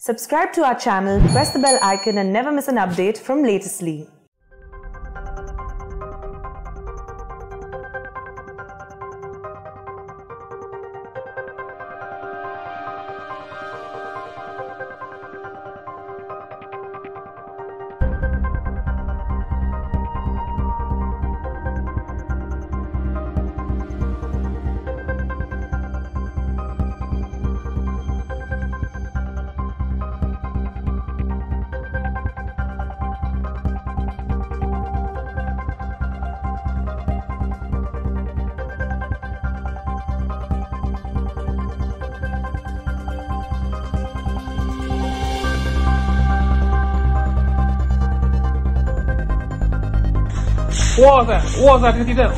Subscribe to our channel, press the bell icon and never miss an update from Latestly.哇塞，这个地震，